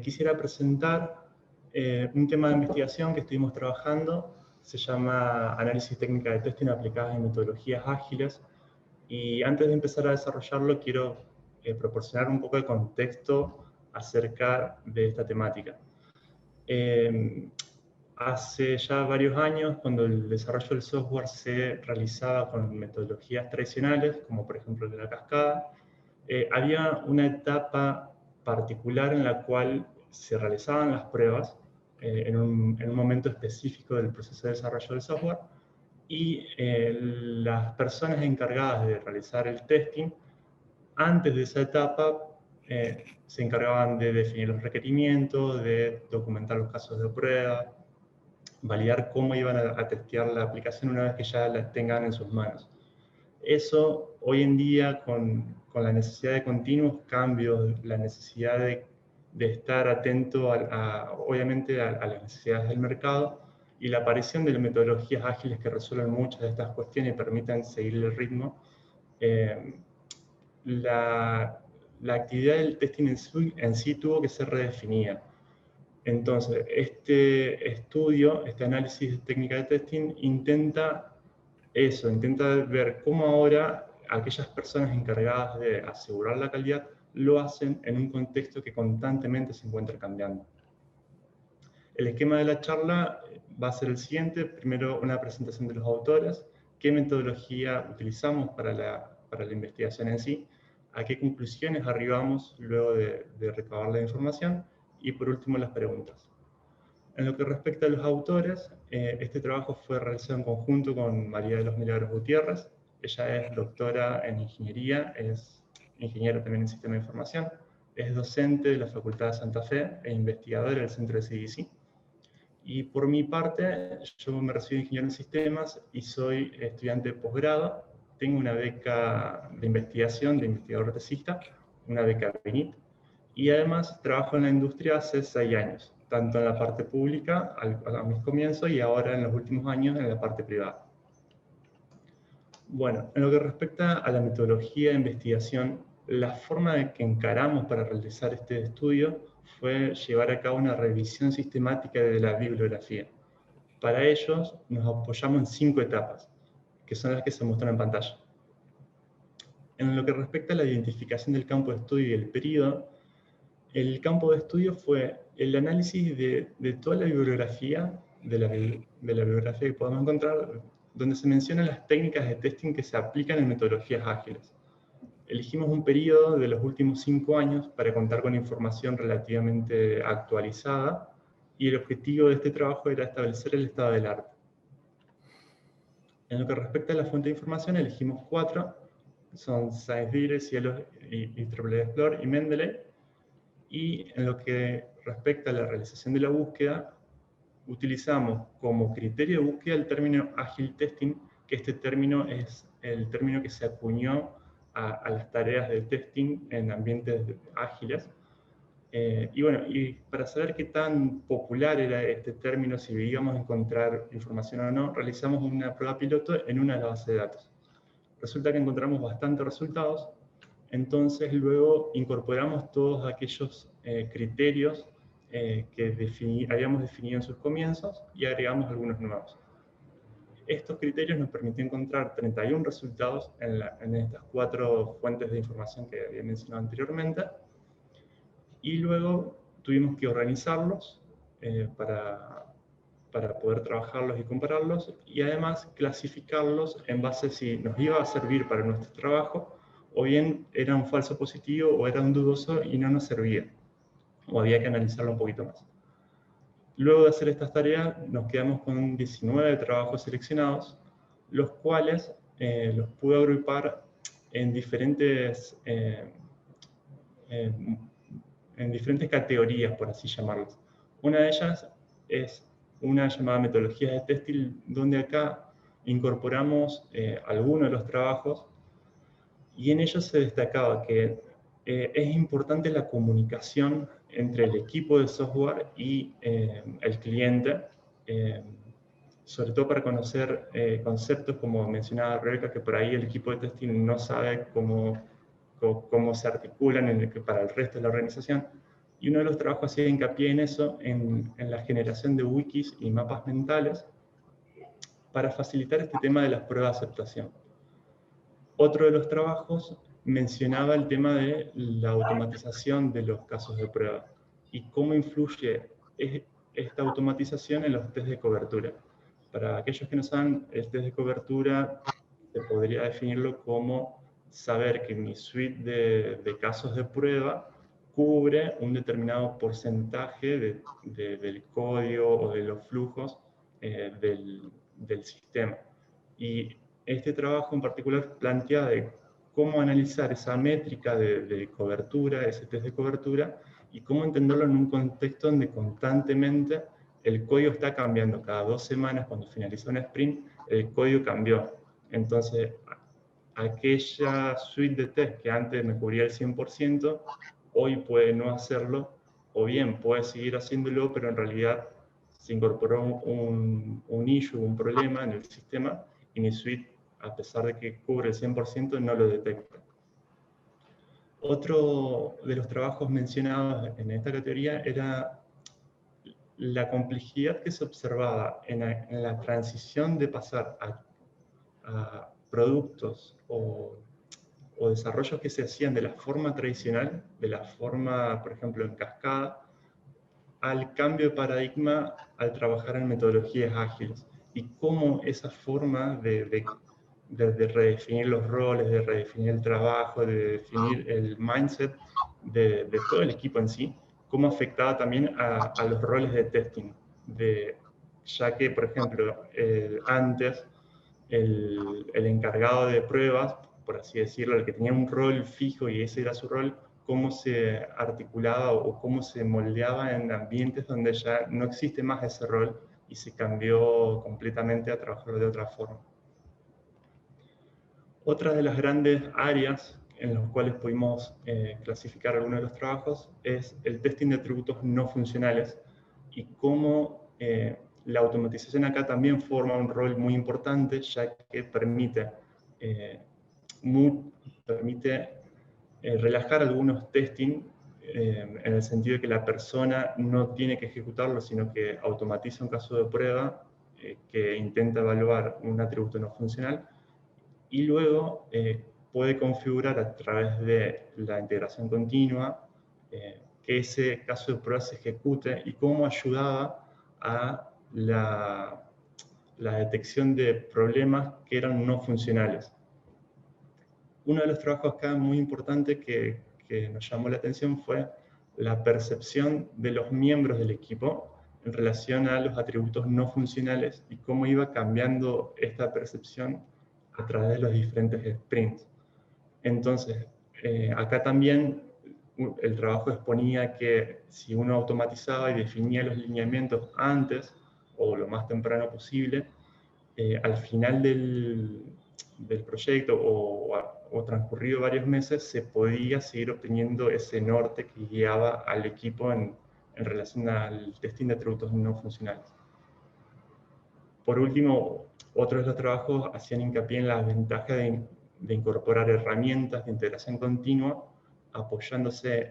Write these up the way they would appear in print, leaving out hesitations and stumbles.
quisiera presentar un tema de investigación que estuvimos trabajando. Se llama Análisis Técnica de Testing aplicadas en metodologías ágiles. Y antes de empezar a desarrollarlo, quiero proporcionar un poco de contexto acerca de esta temática. Hace ya varios años, cuando el desarrollo del software se realizaba con metodologías tradicionales, como por ejemplo de la cascada, había una etapa particular en la cual se realizaban las pruebas en un momento específico del proceso de desarrollo del software, y las personas encargadas de realizar el testing, antes de esa etapa, se encargaban de definir los requerimientos, de documentar los casos de prueba, validar cómo iban a testear la aplicación una vez que ya la tengan en sus manos. Eso, hoy en día, con la necesidad de continuos cambios, la necesidad de estar atento, obviamente, a las necesidades del mercado, y la aparición de las metodologías ágiles que resuelven muchas de estas cuestiones y permiten seguir el ritmo, la actividad del testing en sí tuvo que ser redefinida. Entonces, este estudio, este análisis de técnica de testing, intenta ver cómo ahora aquellas personas encargadas de asegurar la calidad lo hacen en un contexto que constantemente se encuentra cambiando. El esquema de la charla va a ser el siguiente. Primero, una presentación de los autores, qué metodología utilizamos para la investigación en sí, a qué conclusiones arribamos luego de recabar la información, y por último las preguntas. En lo que respecta a los autores, este trabajo fue realizado en conjunto con María de los Milagros Gutiérrez. Ella es doctora en ingeniería, es ingeniera también en sistema de información, es docente de la Facultad de Santa Fe e investigadora del Centro de CDC. Y por mi parte, yo me recibí de ingeniero en sistemas y soy estudiante de posgrado. Tengo una beca de investigación, de investigador tesista, una beca BENIT, y además trabajo en la industria hace 6 años, tanto en la parte pública a mis comienzos y ahora en los últimos años en la parte privada. Bueno, en lo que respecta a la metodología de investigación, la forma de que encaramos para realizar este estudio fue llevar a cabo una revisión sistemática de la bibliografía. Para ello nos apoyamos en 5 etapas, que son las que se muestran en pantalla. En lo que respecta a la identificación del campo de estudio y el periodo, el campo de estudio fue el análisis de toda la bibliografía, de la bibliografía que podemos encontrar, donde se mencionan las técnicas de testing que se aplican en metodologías ágiles. Elegimos un periodo de los últimos 5 años para contar con información relativamente actualizada, y el objetivo de este trabajo era establecer el estado del arte. En lo que respecta a la fuente de información, elegimos 4, son ScienceDigest, Cielo y IEEE Explorer y Mendeley. Y en lo que respecta a la realización de la búsqueda, utilizamos como criterio de búsqueda el término Agile Testing, que este término es el término que se acuñó a las tareas de testing en ambientes ágiles. Y bueno, y para saber qué tan popular era este término, si íbamos a encontrar información o no, realizamos una prueba piloto en una de las bases de datos. Resulta que encontramos bastantes resultados. Entonces luego incorporamos todos aquellos criterios que habíamos definido en sus comienzos y agregamos algunos nuevos. Estos criterios nos permitió encontrar 31 resultados en estas 4 fuentes de información que había mencionado anteriormente, y luego tuvimos que organizarlos para poder trabajarlos y compararlos, y además clasificarlos en base a si nos iba a servir para nuestro trabajo, o bien era un falso positivo o era un dudoso y no nos servía, o había que analizarlo un poquito más. Luego de hacer estas tareas nos quedamos con 19 trabajos seleccionados, los cuales los pude agrupar en diferentes categorías, por así llamarlas. Una de ellas es una llamada metodología de testing, donde acá incorporamos algunos de los trabajos, y en ellos se destacaba que es importante la comunicación entre el equipo de software y el cliente, sobre todo para conocer conceptos como mencionaba Rebeca, que por ahí el equipo de testing no sabe cómo se articulan para el resto de la organización. Y uno de los trabajos hacía hincapié en eso, en la generación de wikis y mapas mentales para facilitar este tema de las pruebas de aceptación. Otro de los trabajos mencionaba el tema de la automatización de los casos de prueba y cómo influye esta automatización en los test de cobertura. Para aquellos que no saben, el test de cobertura se podría definirlo como saber que mi suite de casos de prueba cubre un determinado porcentaje del código o de los flujos del sistema. Y este trabajo en particular plantea de cómo analizar esa métrica de cobertura, ese test de cobertura, y cómo entenderlo en un contexto donde constantemente el código está cambiando. Cada 2 semanas, cuando finaliza un sprint, el código cambió. Entonces, aquella suite de test que antes me cubría el 100%, hoy puede no hacerlo, o bien puede seguir haciéndolo, pero en realidad se incorporó un issue, un problema en el sistema, y mi suite, a pesar de que cubre el 100%, no lo detecta. Otro de los trabajos mencionados en esta categoría era la complejidad que se observaba en la transición de pasar a productos o desarrollos que se hacían de la forma tradicional, de la forma, por ejemplo, en cascada, al cambio de paradigma al trabajar en metodologías ágiles. Y cómo esa forma de redefinir los roles, de redefinir el trabajo, de definir el mindset de todo el equipo en sí, cómo afectaba también a los roles de testing. Ya que, por ejemplo, antes el encargado de pruebas, por así decirlo, el que tenía un rol fijo y ese era su rol, cómo se articulaba o cómo se moldeaba en ambientes donde ya no existe más ese rol y se cambió completamente a trabajar de otra forma. Otra de las grandes áreas en las cuales pudimos clasificar algunos de los trabajos es el testing de atributos no funcionales y cómo la automatización acá también forma un rol muy importante, ya que permite relajar algunos testing en el sentido de que la persona no tiene que ejecutarlo, sino que automatiza un caso de prueba que intenta evaluar un atributo no funcional y luego puede configurar a través de la integración continua que ese caso de prueba se ejecute y cómo ayudaba a la detección de problemas que eran no funcionales. Uno de los trabajos acá muy importante que nos llamó la atención fue la percepción de los miembros del equipo en relación a los atributos no funcionales y cómo iba cambiando esta percepción a través de los diferentes sprints. Entonces, acá también el trabajo exponía que si uno automatizaba y definía los lineamientos antes o lo más temprano posible, al final del proyecto o transcurrido varios meses, se podía seguir obteniendo ese norte que guiaba al equipo en relación al testing de atributos no funcionales. Por último, otros de los trabajos hacían hincapié en la ventaja de incorporar herramientas de integración continua, apoyándose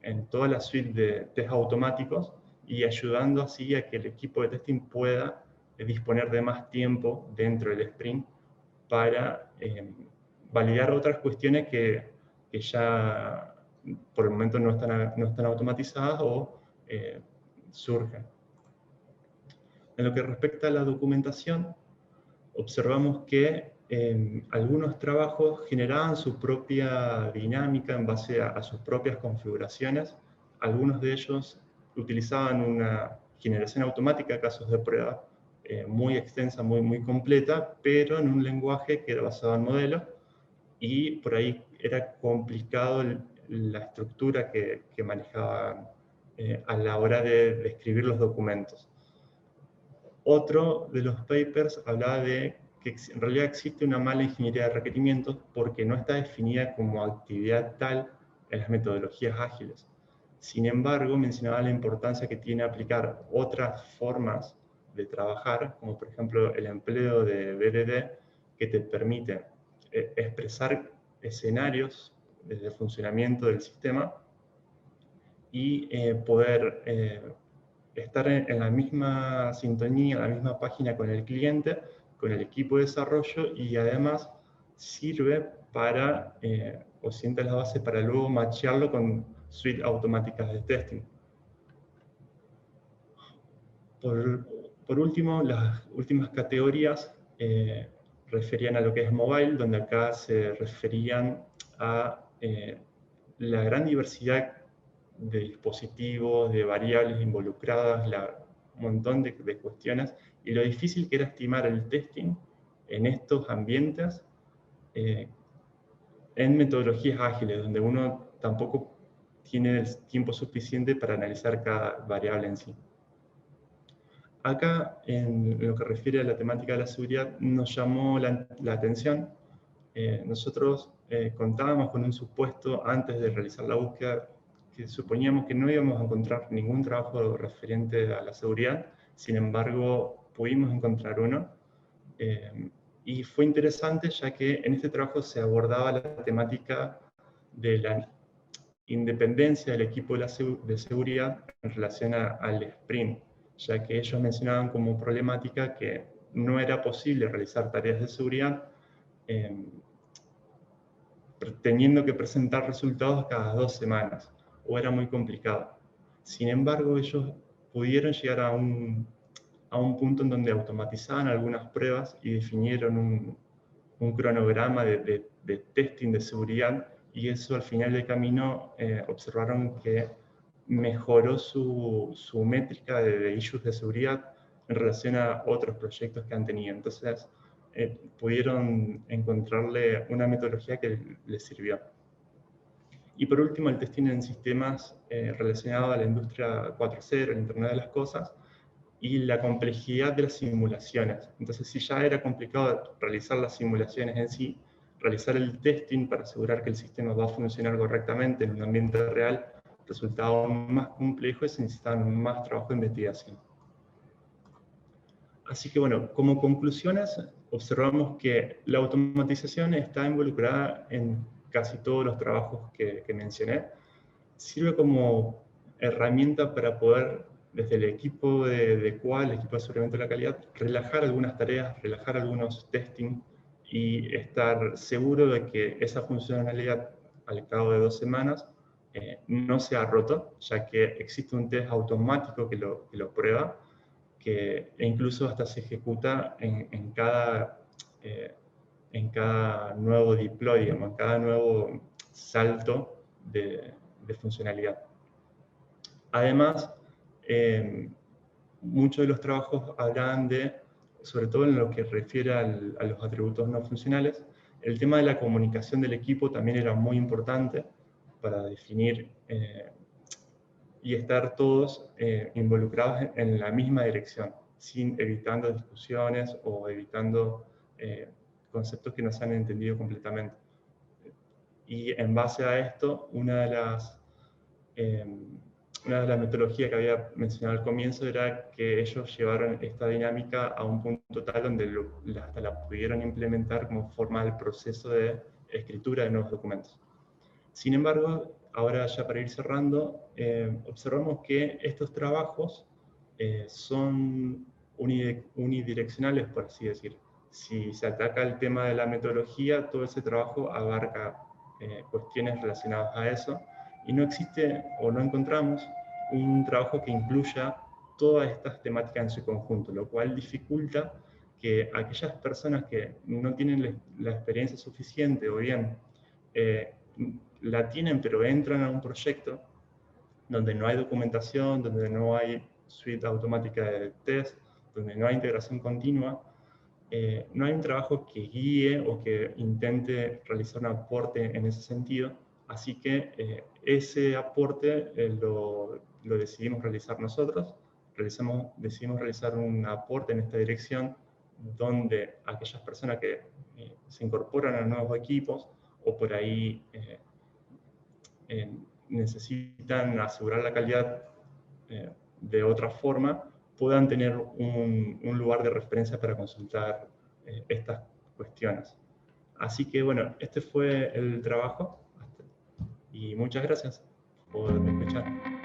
en toda la suite de test automáticos y ayudando así a que el equipo de testing pueda disponer de más tiempo dentro del sprint para validar otras cuestiones que ya por el momento no están automatizadas o surgen. En lo que respecta a la documentación, observamos que algunos trabajos generaban su propia dinámica en base a sus propias configuraciones. Algunos de ellos utilizaban una generación automática de casos de prueba muy extensa, muy completa, pero en un lenguaje que era basado en modelos y por ahí era complicado la estructura que manejaban a la hora de escribir los documentos. Otro de los papers hablaba de que en realidad existe una mala ingeniería de requerimientos porque no está definida como actividad tal en las metodologías ágiles. Sin embargo, mencionaba la importancia que tiene aplicar otras formas de trabajar, como por ejemplo el empleo de BDD, que te permite expresar escenarios de funcionamiento del sistema y poder estar en la misma sintonía, en la misma página con el cliente, con el equipo de desarrollo, y además sirve para, o sienta la base para luego matchearlo con suites automáticas de testing. Por último, las últimas categorías referían a lo que es mobile, donde acá se referían a la gran diversidad de dispositivos, de variables involucradas, un montón de cuestiones, y lo difícil que era estimar el testing en estos ambientes en metodologías ágiles, donde uno tampoco tiene el tiempo suficiente para analizar cada variable en sí. Acá, en lo que refiere a la temática de la seguridad, nos llamó la atención. Nosotros contábamos con un supuesto antes de realizar la búsqueda, que suponíamos que no íbamos a encontrar ningún trabajo referente a la seguridad. Sin embargo, pudimos encontrar uno. Y fue interesante, ya que en este trabajo se abordaba la temática de la independencia del equipo de seguridad en relación al sprint, ya que ellos mencionaban como problemática que no era posible realizar tareas de seguridad teniendo que presentar resultados cada 2 semanas, o era muy complicado. Sin embargo, ellos pudieron llegar a un punto en donde automatizaban algunas pruebas y definieron un cronograma de testing de seguridad, y eso al final del camino observaron que mejoró su métrica de issues de seguridad en relación a otros proyectos que han tenido. Entonces, pudieron encontrarle una metodología que les sirvió. Y por último, el testing en sistemas relacionado a la industria 4.0, el Internet de las Cosas, y la complejidad de las simulaciones. Entonces, si ya era complicado realizar las simulaciones en sí, realizar el testing para asegurar que el sistema va a funcionar correctamente en un ambiente real resultaba aún más complejo y se necesitaba más trabajo de investigación. Así que bueno, como conclusiones, observamos que la automatización está involucrada en casi todos los trabajos que mencioné. Sirve como herramienta para poder, desde el equipo de QA, el equipo de aseguramiento de la calidad, relajar algunas tareas, relajar algunos testing y estar seguro de que esa funcionalidad al cabo de 2 semanas no se ha roto, ya que existe un test automático que lo prueba, e incluso hasta se ejecuta en cada nuevo deploy, digamos, en cada nuevo salto de funcionalidad. Además, muchos de los trabajos hablan de, sobre todo en lo que refiere a los atributos no funcionales, el tema de la comunicación del equipo también era muy importante para definir y estar todos involucrados en la misma dirección, evitando discusiones o evitando conceptos que no se han entendido completamente. Y en base a esto, una de las metodologías que había mencionado al comienzo era que ellos llevaron esta dinámica a un punto tal donde hasta la pudieron implementar como forma del proceso de escritura de nuevos documentos. Sin embargo, ahora ya para ir cerrando, observamos que estos trabajos son unidireccionales, por así decir. Si se ataca el tema de la metodología, todo ese trabajo abarca cuestiones relacionadas a eso, y no existe o no encontramos un trabajo que incluya todas estas temáticas en su conjunto, lo cual dificulta que aquellas personas que no tienen la experiencia suficiente, o bien la tienen pero entran a un proyecto donde no hay documentación, donde no hay suite automática de test, donde no hay integración continua, no hay un trabajo que guíe o que intente realizar un aporte en ese sentido. Así que ese aporte lo decidimos realizar nosotros. Decidimos realizar un aporte en esta dirección, donde aquellas personas que se incorporan a nuevos equipos o por ahí necesitan asegurar la calidad de otra forma, puedan tener un lugar de referencia para consultar estas cuestiones. Así que bueno, este fue el trabajo y muchas gracias por escuchar.